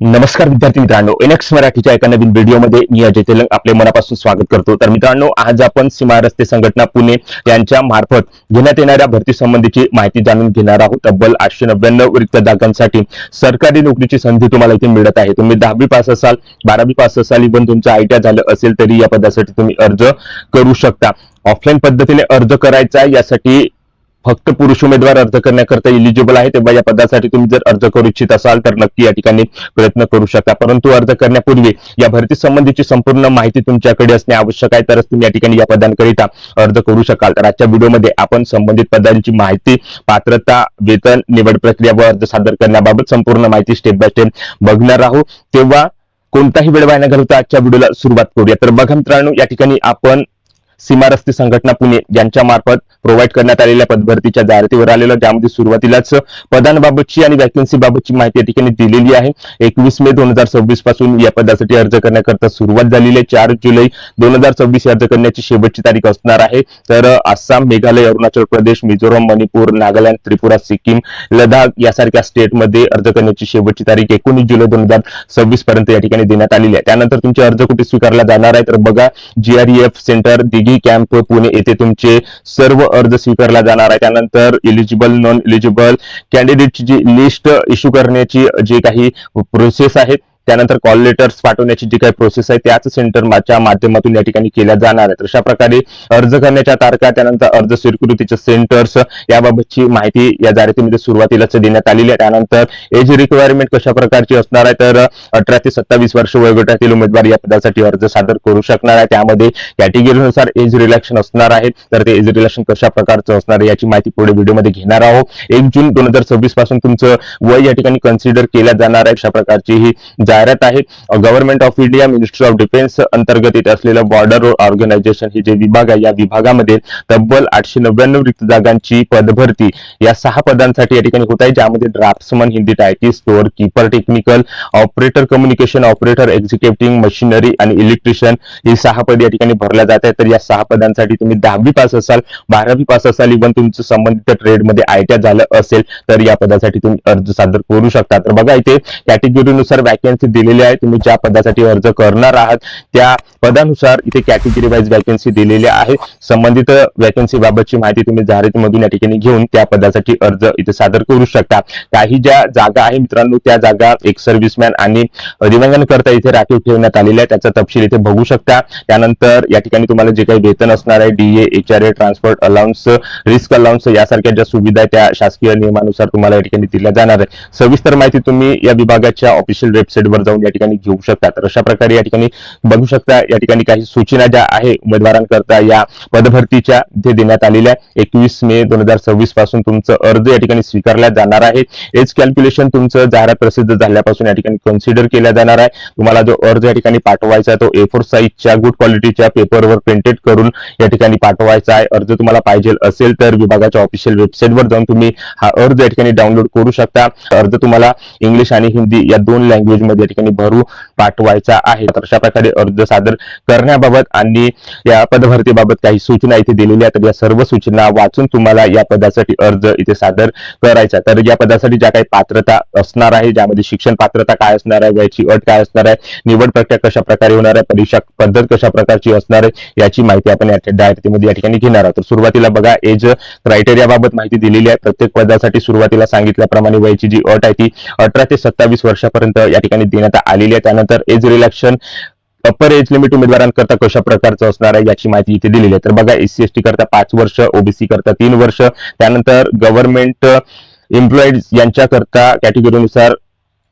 नमस्कार विद्यार्थी मित्रांनो, एनएक्स मराठीच्या एका नवीन व्हिडिओमध्ये मी अजय तेलंग आपले मनापासून स्वागत करतो। तर मित्रांनो, आज आपण सीमा रस्ते संघटना पुणे यांच्या मार्फत घेण्यात येणाऱ्या भरती संबंधीची माहिती जाणून घेणार आहोत। तब्बल 899 रिक्त जागांसाठी सरकारी नोकरीची संधी तुम्हाला इथे मिळत आहे। तुम्ही 10वी पास असाल, 12वी पास असाल, इव्हन तुमचं आयटीआय झालं असेल तरी या पदासाठी तुम्ही अर्ज करू शकता। ऑफलाईन पद्धतीने अर्ज करायचा, यासाठी फक्त पुरुष उमेदवार अर्ज करण्याकरता इलिजिबल आहे। तेव्हा या पदासाठी तुम्ही जर अर्ज करू इच्छित असाल तर नक्की या ठिकाणी प्रयत्न करू शकता। परंतु अर्ज करण्यापूर्वी या भरती संबंधीची संपूर्ण माहिती तुमच्याकडे असणे आवश्यक आहे, तरच तुम्ही या ठिकाणी या पदांकरिता अर्ज करू शकाल। तर आजच्या व्हिडिओमध्ये आपण संबंधित पदांची माहिती, पात्रता, वेतन, निवड प्रक्रिया व अर्ज सादर करण्याबाबत संपूर्ण माहिती स्टेप बाय स्टेप बघणार आहोत। तेव्हा कोणताही वेळ वाया न घालवता आजच्या व्हिडिओला सुरुवात करूया। तर बघा मित्रांनो, या ठिकाणी आपण सीमा रस्ते संघटना पुणे यांच्या मार्फत प्रोव्हाइड करण्यात आलेल्या पदभरतीच्या जाहिरातीवर आलेलो, ज्यामध्ये सुरुवातीलाच पदांबाबतची आणि वॅकन्सी बाबतची माहिती या ठिकाणी दिलेली आहे। 21 मे 2026 पासून या पदासाठी अर्ज करण्याकरता सुरुवात झालेली आहे। 4 जुलै 2026 अर्ज करण्याची शेवटची तारीख असणार आहे। तर आसाम, मेघालय, अरुणाचल प्रदेश, मिझोराम, मणिपूर, नागालँड, त्रिपुरा, सिक्कीम, लडाख यासारख्या स्टेटमध्ये अर्ज करण्याची शेवटची तारीख 19 जुलै 2026 पर्यंत या ठिकाणी देण्यात आलेली आहे। त्यानंतर तुमचे अर्ज कुठे स्वीकारला जाणार आहे तर बघा, GREF centre Dighi camp Pune येथे तुमचे सर्व अर्ज स्वीकारला जाणार आहे। त्यानंतर इलिजिबल, नॉन इलिजिबल कॅन्डिडेटची जी लिस्ट इश्यू करण्याची जे काही प्रोसेस आहे, त्यानंतर कॉल लेटर्स पाठवण्याची जी काही प्रोसेस आहे त्याच सेंटरच्या माध्यमातून या ठिकाणी केल्या जाणार आहे। अशा प्रकारे अर्ज करण्याच्या तारखा, त्यानंतर अर्ज स्वीकृतीचे सेंटर्स याबाबतची माहिती या जाहिरातीमध्ये सुरुवातीलाच देण्यात आलेली आहे। त्यानंतर एज रिक्वायरमेंट कशा प्रकारची असणार आहे तर 18 ते 27 वर्ष वयोगटातील उमेदवार या पदासाठी अर्ज सादर करू शकणार आहे। त्यामध्ये कॅटेगरीनुसार एज रिलॅक्शन असणार आहे, तर ते एज रिलॅक्शन कशा प्रकारचं असणार आहे याची माहिती पुढे व्हिडिओमध्ये घेणार आहोत। 1 जून 2026 पासून तुमचं वय या ठिकाणी कन्सिडर केलं जाणार आहे। अशा प्रकारची ही जाहिरात आहे। Government of India, ministry of defence अंतर्गत येत असलेलं बॉर्डर ऑर्गनायझेशन हे जे विभाग आहे, या विभागामध्ये तब्बल 899 रिक्त जागांची पदभरती या 6 पदांसाठी या ठिकाणी होत आहे, ज्यामध्ये draughtsman, Hindi typist, store keeper, technical operator, communication operator, executive machinery आणि इलेक्ट्रिशियन ही 6 पदे या ठिकाणी भरल्या जात आहेत। तर या 6 पदांसाठी तुम्ही 10वी पास असाल, 12वी पास असाल, इव्हन तुमचं संबंधित ट्रेडमध्ये आयटीआय झालं असेल तर या पदासाठी तुम्ही अर्ज सादर करू शकता। तर बघा, इथे कॅटेगरीनुसार वॅकन्सी दिलेली आहे। तुम्ही ज्या पदासाठी अर्ज करणार आहात त्या पदानुसार इथे कॅटेगरी वाईज वॅकन्सी दिलेल्या आहे। संबंधित वॅकन्सी बाबतची माहिती तुम्ही जाहिरातीमधून या ठिकाणी घेऊन त्या पदासाठी अर्ज इथे सादर करू शकता। काही ज्या जागा आहे मित्रांनो, त्या जागा एक सर्व्हिसमॅन आणि दिव्यांगांकरता इथे राखीव ठेवण्यात आलेल्या आहे, त्याचा तपशील इथे बघू शकता। त्यानंतर या ठिकाणी तुम्हाला जे काही वेतन असणार आहे, DA, HRA, transport allowance, risk allowance यासारख्या ज्या सुविधा आहेत त्या शासकीय नियमानुसार तुम्हाला या ठिकाणी दिल्या जाणार आहे। सविस्तर माहिती तुम्ही या विभागाच्या ऑफिशियल वेबसाईट वर जाऊन या ठिकाणी घेऊ शकता। तर अशा प्रकारे या ठिकाणी बघू शकता, या ठिकाणी काही सूचना ज्या आहे उमेदवारांकरता या पदभरतीच्या ते देण्यात आलेल्या आहे। 21 मे 2026 पासून तुमचं अर्ज या ठिकाणी स्वीकारला जाणार आहे। एज कॅल्क्युलेशन तुमचं जाहिरात प्रसिद्ध झाल्यापासून या ठिकाणी कन्सिडर केला जाणार आहे। तुम्हाला जो अर्ज या ठिकाणी पाठवायचा आहे तो A4 साईजच्या गुड क्वालिटीच्या पेपरवर प्रिंटेड करून या ठिकाणी पाठवायचा आहे। अर्ज तुम्हाला पाहिजे असेल तर विभागाच्या ऑफिशियल वेबसाईटवर जाऊन तुम्ही हा अर्ज या ठिकाणी डाउनलोड करू शकता। अर्ज तुम्हाला इंग्लिश आणि हिंदी या 2 लँग्वेज मध्ये या ठिकाणी भरू पाठवायचा आहे। तर अशा प्रकारे अर्ज सादर करण्याबाबत आणि या पदभरतीबाबत काही सूचना इथे दिलेल्या आहेत। तर या सर्व सूचना वाचून तुम्हाला या पदासाठी अर्ज इथे सादर करायचा। तर या पदासाठी ज्या काही पात्रता असणार आहे, ज्यामध्ये शिक्षण पात्रता काय असणार आहे, वयाची अट काय असणार आहे, निवड प्रक्रिया कशा प्रकारे होणार आहे, परीक्षा पद्धत कशा प्रकारची असणार आहे याची माहिती आपण या डायरेक्टमध्ये या ठिकाणी घेणार आहोत। तर सुरुवातीला बघा, एज क्रायटेरिया बाबत माहिती दिलेली आहे। प्रत्येक पदासाठी सुरुवातीला सांगितल्याप्रमाणे वयाची जी अट आहे ती 18 ते 27 वर्षापर्यंत या ठिकाणी देण्यात आलेली आहे। त्यानंतर एज रिलॅक्शन अपर एज लिमिट उमेदवारांकरता कशा प्रकारचं असणार आहे याची माहिती इथे दिलेली आहे। तर बघा, SC ST करता 5 वर्ष, OBC करता 3 वर्ष, त्यानंतर गव्हर्नमेंट एम्प्लॉईज यांच्याकरता कॅटेगरीनुसार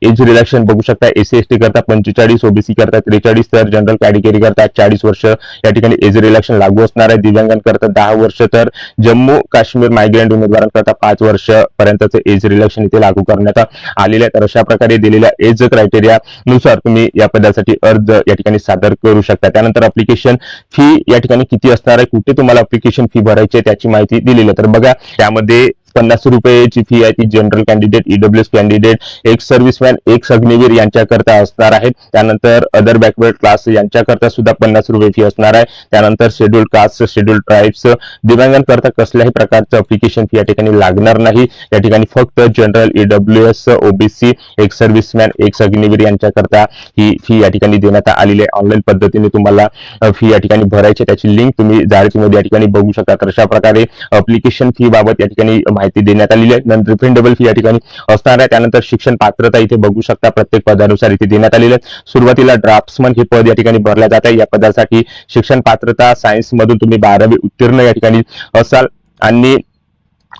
एज रिलॅक्शन बघू शकता। SC ST करता 45, OBC करता 43, तर जनरल कॅटेगरी करता 40 वर्ष या ठिकाणी एज रिलॅक्शन लागू असणार आहे। दिव्यांगांकरता 10 वर्ष, तर जम्मू काश्मीर मायग्रेंट उमेदवारांकरता 5 वर्ष पर्यंतचे एज रिलॅक्शन इथे लागू करण्यात आलेले आहे। तर अशा प्रकारे दिलेल्या एज क्रायटेरिया नुसार तुम्ही या पदासाठी अर्ज या ठिकाणी सादर करू शकता। त्यानंतर अप्लिकेशन फी या ठिकाणी किती असणार आहे, कुठे तुम्हाला अप्लिकेशन फी भरायची आहे त्याची माहिती दिलेली आहे। तर बघा, त्यामध्ये ₹50ची फी आहे ती general candidate, EWS candidate, ex serviceman, ex Agniveer यांच्याकरता असणार आहे. त्यानंतर अदर बॅकवर्ड क्लास यांच्याकरता सुद्धा ₹50 फी असणार आहे. त्यानंतर शेड्यूल्ड कास्ट, शेड्यूल्ड ट्राईब्स, दिव्यांगांकरता कसल्याही प्रकारचं अप्लिकेशन फी या ठिकाणी लागणार नाही. या ठिकाणी फक्त general, EWS, OBC, ex serviceman, ex Agniveer यांच्याकरता ही फी या ठिकाणी देण्यात आलेली आहे. ऑनलाईन पद्धतीने तुम्हाला फी या ठिकाणी भरायची, त्याची लिंक तुम्ही जाहिरातीमध्ये या ठिकाणी बघू शकता. तर अशा प्रकारे अप्लिकेशन फी बाबत या ठिकाणी माहिती देण्यात आलेली आहे. नॉन रिफंडेबल फी या ठिकाणी असणार आहे. त्यानंतर शिक्षण पात्रता इथे बघू शकता, प्रत्येक पदानुसार इथे देण्यात आलेले आहे. सुरुवातीला ड्राफ्ट्समन हे पद या ठिकाणी भरल्या जात आहे. या पदासाठी शिक्षण पात्रता सायन्स मधून तुम्ही 12वी उत्तीर्ण या ठिकाणी असाल आणि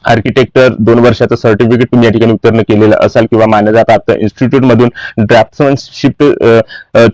आर्किटेक्टर 2 वर्षाचं सर्टिफिकेट तुम्ही या ठिकाणी उत्तीर्ण केलेलं असाल किंवा मान्यता प्राप्त इन्स्टिट्यूट मधून ड्राफ्ट्समनशिप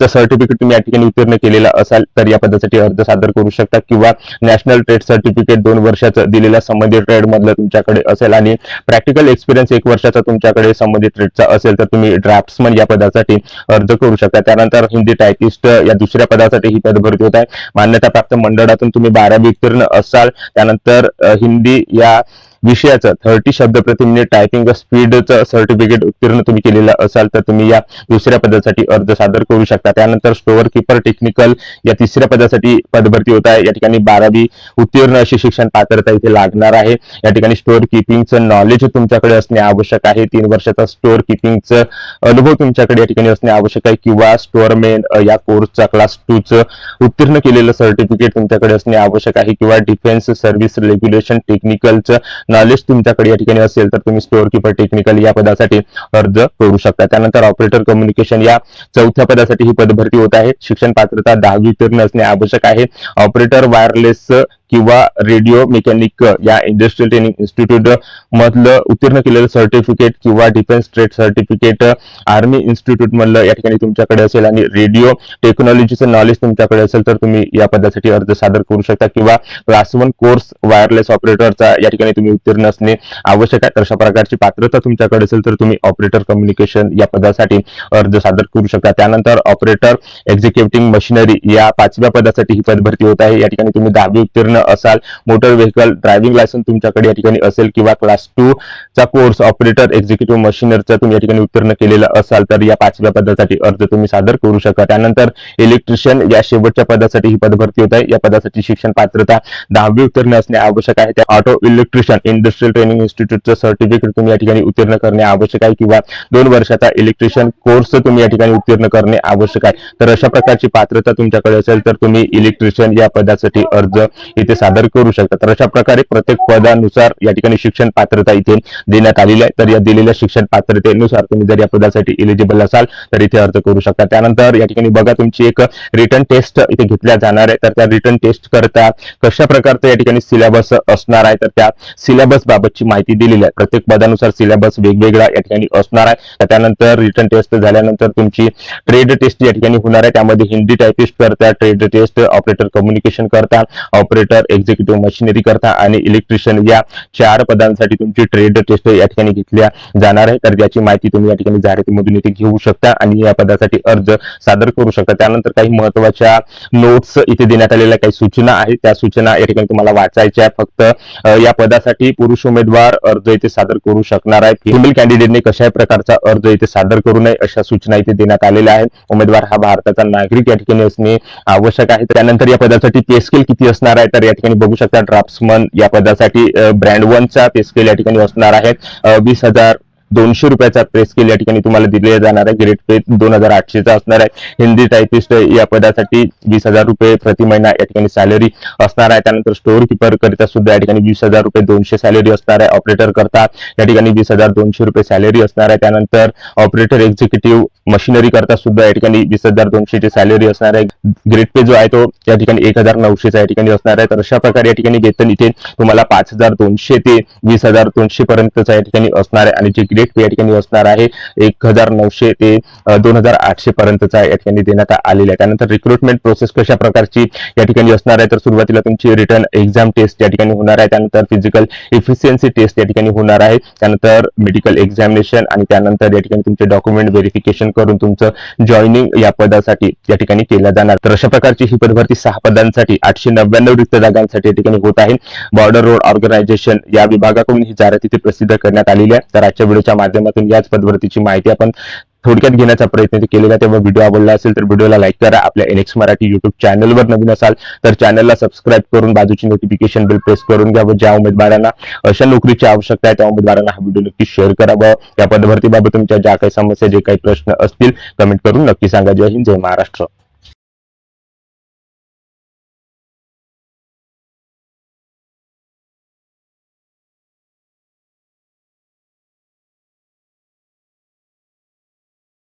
सर्टिफिकेट तुम्ही या ठिकाणी उत्तीर्ण केलेलं असाल तर या पदासाठी अर्ज सादर करू शकता. किंवा नॅशनल ट्रेड सर्टिफिकेट 2 वर्षाचं दिलेल्या संबंधित ट्रेड मधलं तुमच्याकडे असेल आणि प्रॅक्टिकल एक्सपिरियन्स 1 वर्षाचा तुमच्याकडे संबंधित ट्रेडचा असेल तर तुम्ही ड्राफ्ट्समन या पदासाठी अर्ज करू शकता. त्यानंतर हिंदी टायपिस्ट या दुसऱ्या पदासाठी ही पद भरती होत आहे. मान्यता प्राप्त मंडळातून तुम्ही 12वी उत्तीर्ण असाल. त्यानंतर हिंदी या विषयाचं 30 शब्द प्रति मिनिट टायपिंग स्पीडचं सर्टिफिकेट उत्तीर्ण तुम्ही केलेलं असाल तर तुम्ही या दुसऱ्या पदासाठी अर्ज सादर करू शकता. त्यानंतर स्टोअर कीपर टेक्निकल या तिसऱ्या पदासाठी पदभरती होत आहे. या ठिकाणी 12वी उत्तीर्ण अशी शिक्षण पात्रता इथे लागणार आहे. या ठिकाणी स्टोअर किपिंगचं नॉलेज तुमच्याकडे असणे आवश्यक आहे. 3 वर्षाचा स्टोअर किपिंगचं अनुभव तुमच्याकडे या ठिकाणी असणे आवश्यक आहे. किंवा स्टोअरमॅन या कोर्सचा क्लास 2चं उत्तीर्ण केलेलं सर्टिफिकेट तुमच्याकडे असणे आवश्यक आहे. किंवा डिफेन्स सर्व्हिस रेग्युलेशन टेक्निकलचं नॉलेज तुमच्याकडे या ठिकाणी असेल तर तुम्ही स्टोअर कीपर टेक्निकल या पदासाठी अर्ज करू शकता. त्यानंतर ऑपरेटर कम्युनिकेशन या 4थ्या पदासाठी ही पदभरती होत आहे. शिक्षण पात्रता 10वी उत्तीर्ण असणे आवश्यक आहे. ऑपरेटर वायरलेस किंवा रेडिओ मेकॅनिक या इंडस्ट्रियल ट्रेनिंग इन्स्टिट्यूट मधलं उत्तीर्ण केलेलं सर्टिफिकेट किंवा defence trade certificate army institute मधलं या ठिकाणी तुमच्याकडे असेल आणि रेडिओ टेक्नॉलॉजीचं नॉलेज तुमच्याकडे असेल तर तुम्ही या पदासाठी अर्ज सादर करू शकता. किंवा क्लास 1 कोर्स वायरलेस ऑपरेटरचा या ठिकाणी तुम्ही उत्तीर्ण असणे आवश्यक आहे. तर अशा प्रकारची पात्रता तुमच्याकडे असेल तर तुम्ही ऑपरेटर कम्युनिकेशन या पदासाठी अर्ज सादर करू शकता. त्यानंतर ऑपरेटर एक्झिक्युटिव्ह मशिनरी या 5व्या पदासाठी ही पदभरती होत आहे. या ठिकाणी तुम्ही 10वी उत्तीर्ण असाल. मोटर व्हेकल ड्रायव्हिंग लायसन्स तुमच्याकडे या ठिकाणी असेल किंवा क्लास 2 चा कोर्स ऑपरेटर एक्झिक्युटिव्ह मशिनरीचा तुम्ही या ठिकाणी उत्तीर्ण केलेला असाल तर या 5व्या पदासाठी अर्ज तुम्ही सादर करू शकता. त्यानंतर इलेक्ट्रिशियन या शेवटच्या पदासाठी ही पदभरती होत आहे. या पदासाठी शिक्षण पात्रता 10वी उत्तीर्ण असणे आवश्यक आहे. त्या ऑटो इलेक्ट्रिशियन इंडस्ट्रियल ट्रेनिंग इन्स्टिट्यूटचं सर्टिफिकेट तुम्ही या ठिकाणी उत्तीर्ण करणे आवश्यक आहे. किंवा 2 वर्षाचा इलेक्ट्रिशियन कोर्स तुम्ही या ठिकाणी उत्तीर्ण करणे आवश्यक आहे. तर अशा प्रकारची पात्रता तुमच्याकडे असेल तर तुम्ही इलेक्ट्रिशियन या पदासाठी अर्ज इथे सादर करू शकता. तर अशा प्रकारे प्रत्येक पदानुसार या ठिकाणी शिक्षण पात्रता इथे देण्यात आलेली आहे. तर या दिलेल्या शिक्षण पात्रतेनुसार तुम्ही जर या पदासाठी एलिजिबल असाल तर इथे अर्ज करू शकता. त्यानंतर या ठिकाणी बघा तुमची एक रिटर्न टेस्ट इथे घेतल्या जाणार आहे. तर त्या रिटर्न टेस्ट करता कशा प्रकारचं या ठिकाणी सिलेबस असणार आहे तर त्या सिलेबस बाबतची माहिती दिलेली आहे. प्रत्येक पदानुसार सिलेबस वेगवेगळा या ठिकाणी असणार आहे. त्यानंतर रिटर्न टेस्ट झाल्यानंतर तुमची ट्रेड टेस्ट या ठिकाणी होणार आहे. त्यामध्ये हिंदी टायपिस्ट करता ट्रेड टेस्ट, ऑपरेटर कम्युनिकेशन करता, ऑपरेटर एक्झिक्युटिव्ह मशिनरी करता आणि इलेक्ट्रिशियन या 4 पदांसाठी तुमची ट्रेड टेस्ट या ठिकाणी घेतल्या जाणार आहे. तर त्याची माहिती तुम्ही या ठिकाणी जाहिरातीमधून इथे घेऊ शकता आणि या पदासाठी अर्ज सादर करू शकता. त्यानंतर काही महत्त्वाच्या नोट्स इथे देण्यात आलेल्या काही सूचना आहेत. त्या सूचना या ठिकाणी तुम्हाला वाचायच्या आहे. फक्त या पदासाठी पुरुष उमेदवार अर्ज इथे सादर करू शकणार आहे. फिमेल कॅन्डिडेटने कशाही प्रकारचा अर्ज इथे सादर करू नये अशा सूचना इथे देण्यात आलेल्या आहेत. उमेदवार हा भारताचा नागरिक या ठिकाणी असणे आवश्यक आहे. त्यानंतर या पदासाठी पे स्केल किती असणार आहे तर या ठिकाणी बघू शकता ड्राफ्ट्समन या पदासाठी ब्रँड 1 चा पे स्केल या ठिकाणी असणार आहे. 20,200 रुपयाचा पे स्केल या ठिकाणी तुम्हाला दिले जाणार आहे. ग्रेड पे 2,800चा असणार आहे. हिंदी टायपिस्ट या पदासाठी 20,000 रुपये प्रति महिना या ठिकाणी सॅलरी असणार आहे. त्यानंतर स्टोअर कीपर करिता सुद्धा या ठिकाणी 20,000 रुपये 200 सॅलरी असणार आहे. ऑपरेटर करता या ठिकाणी 20,200 रुपये सॅलरी असणार आहे. त्यानंतर ऑपरेटर एक्झिक्युटिव्ह मशिनरी करता सुद्धा या ठिकाणी 20,200 ची सॅलरी असणार आहे. ग्रेड पे जो आहे तो या ठिकाणी 1,900 या ठिकाणी असणार आहे. तर अशा प्रकारे या ठिकाणी वेतन इथे तुम्हाला 5,200 ते 20,200 पर्यंतचा या ठिकाणी असणार आहे. आणि जे ग्रेड सिलेक्ट पे या ठिकाणी असणार आहे 1900 ते 2800 पर्यंतचा या ठिकाणी देण्यात आलेला आहे. त्यानंतर रिक्रुटमेंट प्रोसेस कशा प्रकारची या ठिकाणी असणार आहे, तर सुरुवातीला तुमची रिटर्न एक्झाम टेस्ट या ठिकाणी होणार आहे, त्यानंतर फिजिकल इफिशियन्सी टेस्ट या ठिकाणी होणार आहे, त्यानंतर मेडिकल एक्झामिनेशन आणि त्यानंतर या ठिकाणी तुमचे डॉक्युमेंट व्हेरिफिकेशन करून तुमचं जॉईनिंग या पदासाठी या ठिकाणी केलं जाणार. तर अशा प्रकारची ही पदभरती 6 पदांसाठी 899 रिक्त जागांसाठी या ठिकाणी होत आहे. बॉर्डर रोड ऑर्गनायझेशन या विभागाकडून ही जाहिरात इथे प्रसिद्ध करण्यात आलेली आहे. तर आजच्या व्हिडिओच्या माध्यमातून याच पदभरतीची माहिती आपण थोडक्यात घेण्याचा प्रयत्न केलेला. तेव्हा व्हिडिओ आवडला असेल तर व्हिडिओला लाईक करा. आपल्या NX मराठी युट्यूब चॅनलवर नवीन असाल तर चॅनलला सबस्क्राईब करून बाजूची नोटिफिकेशन बेल प्रेस करून घ्या व ज्या उमेदवारांना अशा नोकरीची आवश्यकता आहे त्या उमेदवारांना हा व्हिडिओ नक्की शेअर करा व या पदभरतीबाबत तुमच्या ज्या काही समस्या जे काही प्रश्न असतील कमेंट करून नक्की सांगा. जय हिंद, जय महाराष्ट्र.